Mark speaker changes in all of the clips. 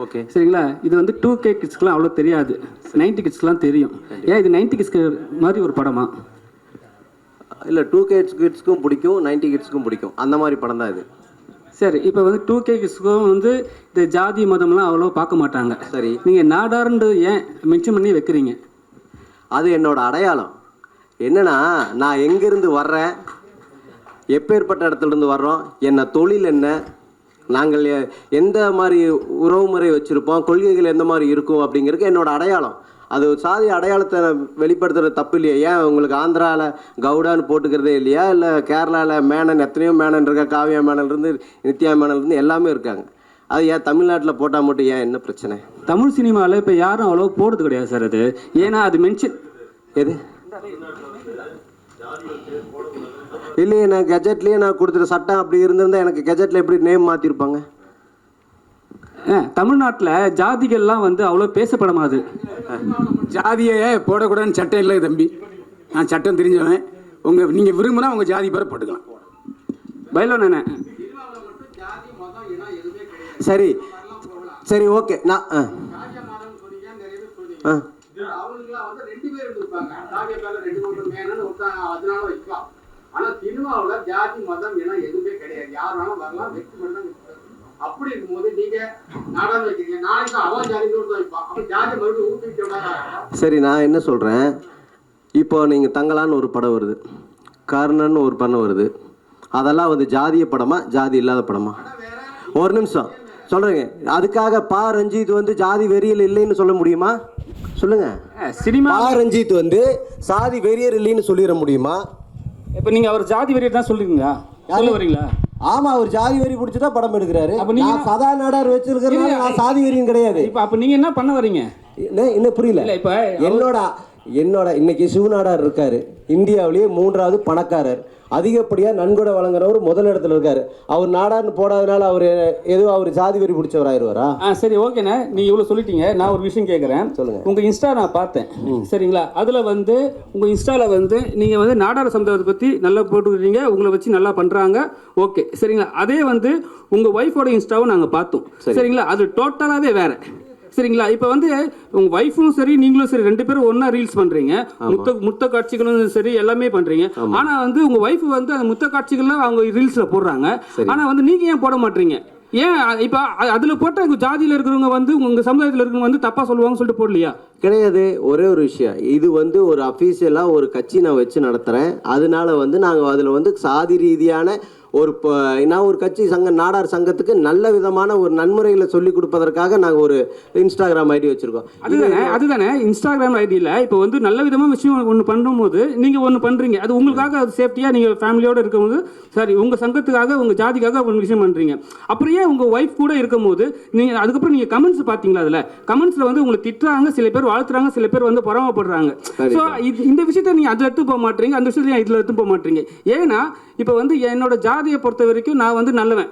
Speaker 1: Okay,
Speaker 2: சரிங்களா. இது வந்து 2K கிட்ஸ்க்குலாம் அவ்வளோ தெரியாது, 90 கிட்ஸ்க்குலாம் தெரியும். ஏன் இது 90 கிட்ஸ்க்கு மாதிரி ஒரு படமா?
Speaker 1: இல்லை 2K கிட்ஸ்க்கும் பிடிக்கும், 90 கிட்ஸ்க்கும் பிடிக்கும், அந்த மாதிரி படம் தான் இது.
Speaker 2: சரி, இப்போ வந்து 2K கிட்ஸ்க்கும் வந்து இந்த ஜாதி மதம்லாம் அவ்வளோ பார்க்க மாட்டாங்க.
Speaker 1: சரி,
Speaker 2: நீங்கள் நாடார்ன்றது ஏன் மென்ஷன் பண்ணி வைக்கிறீங்க?
Speaker 1: அது என்னோட அடையாளம். என்னன்னா, நான் எங்கேருந்து வர்றேன், எப்பேற்பட்ட இடத்துலேருந்து வர்றோம், என்ன தொழில் என்ன, நாங்கள் எந்த மாதிரி உறவுமுறை வச்சுருப்போம், கொள்கைகள் எந்த மாதிரி இருக்கும் அப்படிங்கிறதுக்கு என்னோட அடையாளம். அது ஒரு சாதி அடையாளத்தை வெளிப்படுத்துறது தப்பு இல்லையா? ஏன் உங்களுக்கு ஆந்திராவில் கவுடான்னு போட்டுக்கிறதே இல்லையா? இல்லை கேரளாவில் மேனன், எத்தனையோ மேனன் இருக்கா, காவியா மேனன்லேருந்து நித்யா மேனன்லேருந்து எல்லாமே இருக்காங்க. அது ஏன் தமிழ்நாட்டில் போட்டால் மட்டும் ஏன் என்ன பிரச்சனை?
Speaker 2: தமிழ் சினிமாவில் இப்போ யாரும் அவ்வளோ போடுறது கிடையாது சார் அது. ஏன்னா அது மென்ஷன்
Speaker 1: எது இல்லையே, நான் கெஜெட்லேயே நான் கொடுத்துட்ட சட்டம் அப்படி இருந்திருந்தால் எனக்கு கெஜெட்டில் எப்படி நேம் மாற்றிருப்பாங்க?
Speaker 2: தமிழ்நாட்டில் ஜாதிகள்லாம் வந்து அவ்வளோ பேசப்படாது.
Speaker 3: ஜாதியை போடக்கூடாதுன்னு சட்டம் இல்லை தம்பி, நான் சட்டம் தெரிஞ்சவன். நீங்கள் விரும்பினா உங்கள் ஜாதி பேரை போட்டுக்கலாம்.
Speaker 2: பயிலோண்ணே
Speaker 1: சரி சரி, ஓகே. நான்
Speaker 4: ஆனால் சினிமாவில் ஜாதி மதம் என எதுவுமே கிடையாது. யார் வேணாலும் வரலாம், வெற்றி பண்ணலாம். அப்படி இருக்கும்போது நீங்க நாடாக வைக்கிறீங்க, நாளைக்கு அவன் ஜாதி வைப்பான், அவன் ஜாதி மறுபடியும் ஊக்குவிக்க.
Speaker 1: சரி, நான் என்ன சொல்கிறேன், இப்போ நீங்கள் தங்கலான்னு ஒரு படம் வருது, கர்ணன் ஒரு படம் வருது, அதெல்லாம் வந்து ஜாதிய படமா ஜாதி இல்லாத படமா? ஒரு நிமிஷம் சொல்கிறேங்க. அதுக்காக பா ரஞ்சித் வந்து ஜாதி வெறியல் இல்லைன்னு சொல்ல முடியுமா? சொல்லுங்க.
Speaker 2: சினிமா
Speaker 1: பா ரஞ்சித் வந்து சாதி வெறியர் இல்லைன்னு சொல்லிட முடியுமா?
Speaker 2: இப்போ நீங்கள் அவர் ஜாதி வெறியர் தான் சொல்லுவீங்களா? சொல்ல வரீங்களா?
Speaker 1: ஆமா, அவர் ஜாதி வெறி பிடிச்சிதான் படம் எடுக்கிறாரு.
Speaker 2: அப்ப நீங்க
Speaker 1: சதா நாடார் வச்சிருக்கிறதுனால நான் சாதி வெறியும் கிடையாது.
Speaker 2: இப்போ அப்போ நீங்கள் என்ன பண்ண வரீங்க?
Speaker 1: என்ன புரியல?
Speaker 2: இப்போ
Speaker 1: என்னோட இன்னைக்கு சிவநாடார் இருக்காரு, இந்தியாவிலேயே 3வது பணக்காரர், அதிகப்படியாக நன்கொடை வழங்குறவர் முதல் இடத்துல இருக்காரு. அவர் நாடார்னு போடாதனால அவர் அவர் ஜாதி வெறி பிடிச்சவராயிருவாரா?
Speaker 2: சரி, ஓகேண்ணே, நீங்கள் இவ்வளோ சொல்லிட்டீங்க. நான் ஒரு விஷயம் கேட்குறேன்.
Speaker 1: சொல்லுங்க.
Speaker 2: உங்கள் இன்ஸ்டா நான் பார்த்தேன், சரிங்களா? அதில் வந்து உங்கள் இன்ஸ்டாவில் வந்து நீங்கள் வந்து நாடார் சமுதாயத்தை பற்றி நல்லா போட்டுக்கிறீங்க, உங்களை வச்சு நல்லா பண்ணுறாங்க, ஓகே, சரிங்களா? அதே வந்து உங்கள் ஒய்ஃபோட இன்ஸ்டாவை நாங்கள் பார்த்தோம், சரிங்களா? அது டோட்டலாகவே வேறு, சரிங்களா? இப்போ வந்து உங்கள் ஒய்ஃபும் சரி நீங்களும் சரி 2 பேரும் ஒன்றா ரீல்ஸ் பண்ணுறீங்க, முத்த காட்சிகளும் சரி எல்லாமே பண்ணுறீங்க. ஆனால் வந்து உங்கள் ஒய்ஃப் வந்து அந்த முத்த காட்சிகள்லாம் அவங்க ரீல்ஸில் போடுறாங்க. ஆனால் வந்து நீங்கள் ஏன் போட மாட்டீங்க? ஏன் இப்போ அதில் போட்ட உங்கள் ஜாதியில் இருக்கிறவங்க வந்து உங்கள் சமுதாயத்தில் இருக்கிறவங்க வந்து தப்பாக சொல்லுவாங்கன்னு சொல்லிட்டு போடலையா?
Speaker 1: கிடையாது. ஒரே ஒரு விஷயம், இது வந்து ஒரு அஃபீஷியலாக ஒரு கட்சி நான் வச்சு நடத்துகிறேன். அதனால வந்து நாங்கள் அதில் வந்து சாதி ரீதியான நான் ஒரு கட்சி நாடார் சங்கத்துக்கு நல்ல விதமான ஒரு நன்முறைகளை சொல்லி கொடுப்பதற்காக நாங்கள் ஒரு இன்ஸ்டாகிராம் ஐடி வச்சுருக்கோம்.
Speaker 2: அதுதானே இன்ஸ்டாகிராம் ஐடியில் இப்போ வந்து நல்ல விதமாக விஷயம் ஒன்று பண்ணும்போது நீங்கள் ஒன்று பண்ணுறீங்க, அது உங்களுக்காக, அது சேஃப்டியாக நீங்கள் ஃபேமிலியோடு இருக்கும்போது, சரி உங்கள் சங்கத்துக்காக உங்கள் ஜாதிக்காக ஒரு விஷயம் பண்ணுறீங்க. அப்படியே உங்கள் ஒய்ஃப் கூட இருக்கும்போது நீங்கள் அதுக்கப்புறம் நீங்கள் கமெண்ட்ஸ் பார்த்தீங்களா? அதில் கமெண்ட்ஸில் வந்து உங்களை திட்டுறாங்க, சில பேர் வாழ்த்துறாங்க, சில பேர் வந்து பொறாமப்படுறாங்க. ஸோ இந்த விஷயத்தை நீங்கள் அதில் எடுத்து போக மாட்டீங்க, அந்த விஷயத்தை இதில் எடுத்து போக மாட்டீங்க. ஏன்னா இப்போ வந்து என்னோட ஜாதியை பொறுத்த வரைக்கும் நான் வந்து நல்லவன்,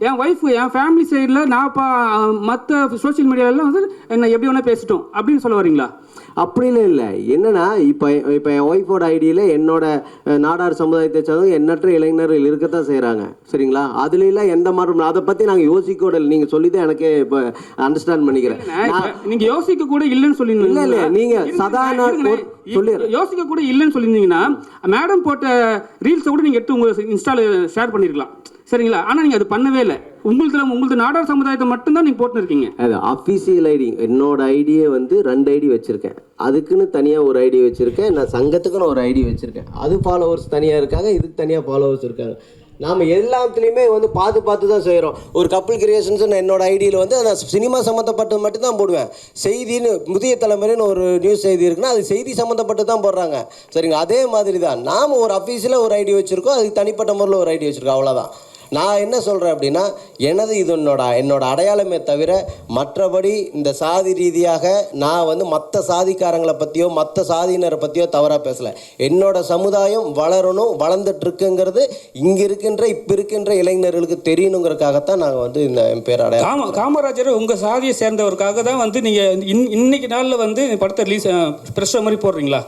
Speaker 2: என் ஒய்ஃபு என் ஃபேமிலி சைடில் நான் மற்ற சோஷியல் மீடியாவில் வந்து என்ன எப்படி வேணால் பேசிட்டோம் அப்படின்னு சொல்ல வரீங்களா?
Speaker 1: அப்படிலாம் இல்லை. என்னன்னா இப்போ என் ஒய்ஃபோட ஐடியில் என்னோட நாடார் சமுதாயத்தை சேர்ந்தவங்க எண்ணற்ற இளைஞர்கள் இருக்கத்தான் செய்கிறாங்க, சரிங்களா? அதுலாம் எந்த மாதிரி அதை பற்றி நாங்கள் யோசிக்கூட இல்லை. நீங்கள் சொல்லி தான் எனக்கே இப்போ அண்டர்ஸ்டாண்ட் பண்ணிக்கிறேன்.
Speaker 2: நீங்கள் யோசிக்க கூட இல்லைன்னு சொல்லியிருந்தீங்க.
Speaker 1: இல்லை நீங்கள் சதானா சொல்லி
Speaker 2: யோசிக்க கூட இல்லைன்னு சொல்லியிருந்தீங்கன்னா மேடம் போட்ட ரீல்ஸை கூட நீங்கள் எடுத்து உங்கள் இன்ஸ்டாவில் ஷேர் பண்ணியிருக்கலாம், சரிங்களா? ஆனால் நீங்கள் அது பண்ணவே இல்லை. உங்களுக்கு நாடார் சமுதாயத்தை மட்டும்தான் நீங்கள் போட்டுருக்கீங்க.
Speaker 1: அது அஃபீஷியல் ஐடி. என்னோட ஐடியை வந்து 2 ஐடி வச்சுருக்கேன். அதுக்குன்னு தனியாக ஒரு ஐடி வச்சுருக்கேன், நான் சங்கத்துக்குன்னு ஒரு ஐடி வச்சுருக்கேன். அது ஃபாலோவர்ஸ் தனியாக இருக்காங்க, இதுக்கு தனியாக ஃபாலோவர்ஸ் இருக்காங்க. நாம் எல்லாத்துலேயுமே வந்து பார்த்து தான் செய்கிறோம். ஒரு கப்புள் கிரியேஷன்ஸ் என்னோட ஐடியில் வந்து நான் சினிமா சம்மந்தப்பட்டது மட்டும்தான் போடுவேன். செய்தின்னு புதிய தலைமுறைன்னு ஒரு நியூஸ் செய்தி இருக்குன்னா அது செய்தி சம்மந்தப்பட்டு தான் போடுறாங்க, சரிங்க? அதே மாதிரி தான் நாம் ஒரு அஃபீஷியலாக ஒரு ஐடி வச்சுருக்கோம், அதுக்கு தனிப்பட்ட முறையில் ஒரு ஐடி வச்சுருக்கோம், அவ்வளோதான். நான் என்ன சொல்கிறேன் அப்படின்னா, இது என்னோட அடையாளமே தவிர மற்றபடி இந்த சாதி ரீதியாக நான் வந்து மற்ற சாதிக்காரங்களை பற்றியோ மற்ற சாதியினரை பற்றியோ தவறாக பேசலை. என்னோட சமுதாயம் வளரணும், வளர்ந்துட்டுருக்குங்கிறது இப்போ இருக்கின்ற இளைஞர்களுக்கு தெரியணுங்கிறதுக்காகத்தான் நாங்கள் வந்து இந்த என் பேர் அடையாளம்.
Speaker 2: காமராஜர் உங்கள் சாதியை சேர்ந்தவருக்காக தான் வந்து நீங்கள் இன்னைக்கு நாளில் வந்து படத்தை ரிலீஸ் ப்ரெஷ் மாதிரி போடுறீங்களா?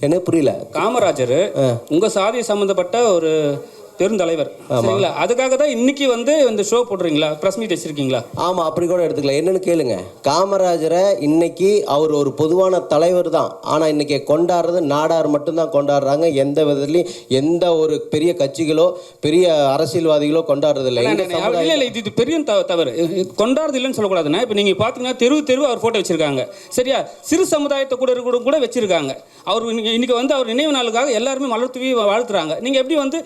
Speaker 1: என்ன புரியல?
Speaker 2: காமராஜர் உங்கள் சாதியை சம்மந்தப்பட்ட ஒரு பெருந்தலைவர் சரிங்களா? அதுக்காக தான் இன்னைக்கு வந்து இந்த ஷோ போடுறீங்களா, ப்ரெஸ் மீட் வச்சிருக்கீங்களா?
Speaker 1: ஆமாம், அப்படி கூட எடுத்துக்கலாம். என்னன்னு கேளுங்க. காமராஜரை இன்னைக்கு அவர் ஒரு பொதுவான தலைவர் தான், ஆனால் இன்னைக்கு கொண்டாடுறது நாடார் மட்டும்தான் கொண்டாடுறாங்க. எந்த விதத்துலையும் எந்த ஒரு பெரிய கட்சிகளோ பெரிய அரசியல்வாதிகளோ கொண்டாடுறது இல்லை.
Speaker 2: இல்லை, இது பெரிய தவறு. கொண்டாடுறது இல்லைன்னு சொல்லக்கூடாதுண்ணா. இப்போ நீங்கள் பார்த்தீங்கன்னா தெரு அவர் ஃபோட்டோ வச்சிருக்காங்க சரியா? சிறு சமுதாயத்தை கூட வச்சிருக்காங்க. அவர் இன்னைக்கு வந்து அவர் நினைவு நாளுக்காக எல்லாருமே மலர் தூவி வாழ்த்துறாங்க. நீங்கள் எப்படி வந்து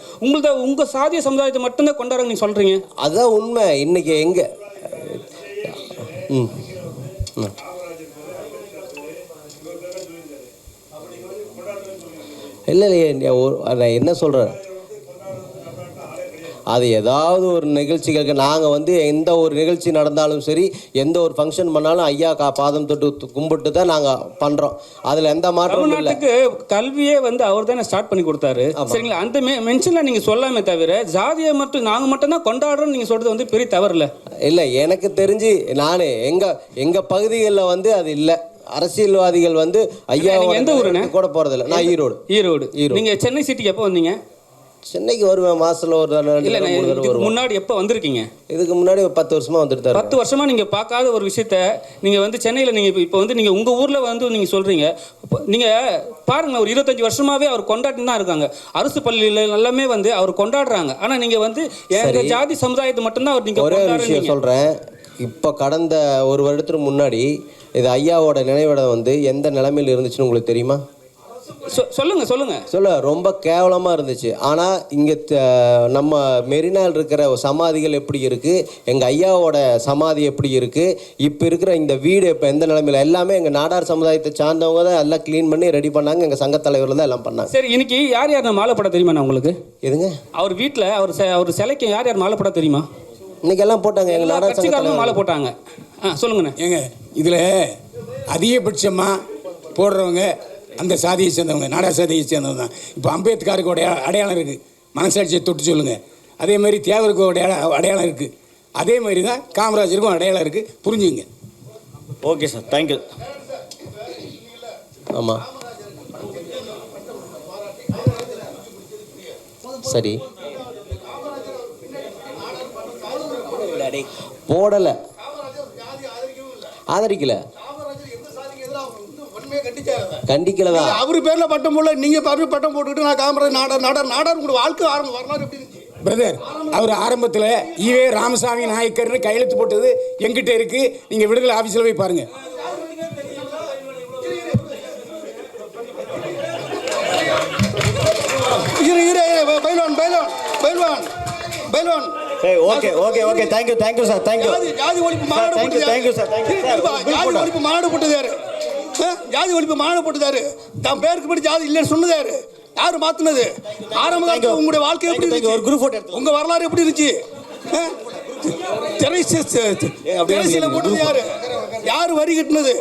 Speaker 2: உங்கள் சாதிய சமுதாயத்தை மட்டும்தான் கொண்டாடுறாங்க நீங்கள் சொல்கிறீங்க?
Speaker 1: அதுதான் உண்மை. இன்னைக்கு எங்கே இல்லையே, நான் என்ன சொல்கிறேன், அது ஏதாவது ஒரு நிகழ்ச்சிகளுக்கு நாங்கள் வந்து எந்த ஒரு நிகழ்ச்சி நடந்தாலும் சரி, எந்த ஒரு ஃபங்க்ஷன் பண்ணாலும் ஐயா பாதம் தொட்டு கும்பிட்டு தான் நாங்கள் பண்ணுறோம். அதில் எந்த மாற்றமும் இல்லை.
Speaker 2: கல்வியே வந்து அவர் தானே ஸ்டார்ட் பண்ணி கொடுத்தாரு சரிங்களா? அந்த மென்ஷனில் நீங்கள் சொல்லாமே தவிர ஜாதியை மட்டும் நாங்கள் மட்டும்தான் கொண்டாடுறோம்னு நீங்கள் சொல்கிறது வந்து பெரிய தவறு இல்லை?
Speaker 1: இல்லை, எனக்கு தெரிஞ்சு நான் எங்கள் பகுதிகளில் வந்து அது இல்லை. அரசியல்வாதிகள் வந்து ஐயா
Speaker 2: எந்த ஊருன்னு
Speaker 1: கூட போகிறதில்ல. நான் ஈரோடு.
Speaker 2: நீங்கள் சென்னை சிட்டிக்கு எப்போ வந்தீங்க?
Speaker 1: சென்னைக்கு வருவேன் மாசத்துல ஒரு
Speaker 2: முன்னாடி எப்போ வந்திருக்கீங்க?
Speaker 1: இதுக்கு முன்னாடி 10 வருஷமா வந்துட்டு
Speaker 2: 10 வருஷமா நீங்க பார்க்காத ஒரு விஷயத்த நீங்க வந்து சென்னையில் நீங்க இப்போ வந்து நீங்க உங்க ஊர்ல வந்து நீங்க சொல்றீங்க. நீங்க பாருங்க, ஒரு 25 வருஷமாவே அவர் கொண்டாடி தான் இருக்காங்க. அரசு பள்ளியில எல்லாமே வந்து அவர் கொண்டாடுறாங்க. ஆனா நீங்க வந்து எங்க ஜாதி சமுதாயத்தை மட்டும்தான் அவர் நீங்க
Speaker 1: ஒரே ஒரு விஷயம் சொல்றேன். இப்போ கடந்த ஒரு வருடத்துக்கு முன்னாடி இது ஐயாவோட நினைவிடம் வந்து எந்த நிலைமையில் இருந்துச்சுன்னு உங்களுக்கு தெரியுமா? சொல்ல ரொம்ப கேவலமாக இருந்துச்சு. ஆனால் இங்கே நம்ம மெரினால் இருக்கிற சமாதிகள் எப்படி இருக்குது, எங்கள் ஐயாவோட சமாதி எப்படி இருக்குது, இப்போ இருக்கிற இந்த வீடு இப்போ எந்த நிலைமையில், எல்லாமே எங்கள் நாடார் சமுதாயத்தை சார்ந்தவங்க தான் எல்லாம் க்ளீன் பண்ணி ரெடி பண்ணாங்க. எங்கள் சங்க தலைவரில் தான் எல்லாம் பண்ணாங்க.
Speaker 2: சரி, இன்னைக்கு யார் மாலை போட தெரியுமா உங்களுக்கு?
Speaker 1: எதுங்க?
Speaker 2: அவர் வீட்டில் அவர் சிலைக்கு யார் மாலை போட தெரியுமா?
Speaker 1: இன்னைக்கு எல்லாம் போட்டாங்க. எங்கள் நாடார் சங்க
Speaker 2: மாலை போட்டாங்க. சொல்லுங்கண்ணே.
Speaker 3: ஏங்க இதில் அதிகபட்சமாக போடுறவங்க அந்த சாதியை சேர்ந்தவங்க, நாடார் சாதியை சேர்ந்தவங்க தான். இப்போ அம்பேத்கருக்கு அடையாளம் இருக்குது, மனசாட்சியை தொட்டு சொல்லுங்கள். அதே மாதிரி தேவருக்கு அடையாளம் இருக்குது. அதே மாதிரி தான் காமராஜருக்கும் அடையாளம் இருக்குது. புரிஞ்சுங்க.
Speaker 5: Okay sir, thank you.
Speaker 1: ஆமாம், சரி, போடலை, ஆதரிக்கல, கண்டிக்கலதான்.
Speaker 6: அவரு பேர்ல பட்டம் போடல, நீங்க பட்டம் போட்டுக்கிட்டு நான் காமராஜ் நாடார் உங்களோட வாழ்க்கை வரலாறு எப்படி இருந்துச்சு
Speaker 3: பிரதர்? அவர் ஆரம்பத்தில் ஈவே ராமசாமி நாயக்கர்னு கையெழுத்து போட்டது எங்கிட்ட இருக்கு. நீங்க விடுதலை ஆபீஸ்ல போய் பாருங்க.
Speaker 5: Okay, thank you sir, thank you.
Speaker 6: ஜாதி ஒழிப்பு மாநாடு போட்டதாரு, ஜாதி ஒழிப்பு மாநாடு போட்டதாரு. தான் பேருக்கு படி ஜாதி இல்லைன்னு சொன்னதாரு. யாரு மாத்தினது? ஆரம்ப காலத்துல உங்களுடைய வாழ்க்கை எப்படி இருந்துச்சு?
Speaker 5: ஒரு குரூப் போட்டோ,
Speaker 6: உங்க வரலாறு எப்படி இருந்துச்சு? திரைசீல போட்டது யாரு? யாரு வரி கட்டினது?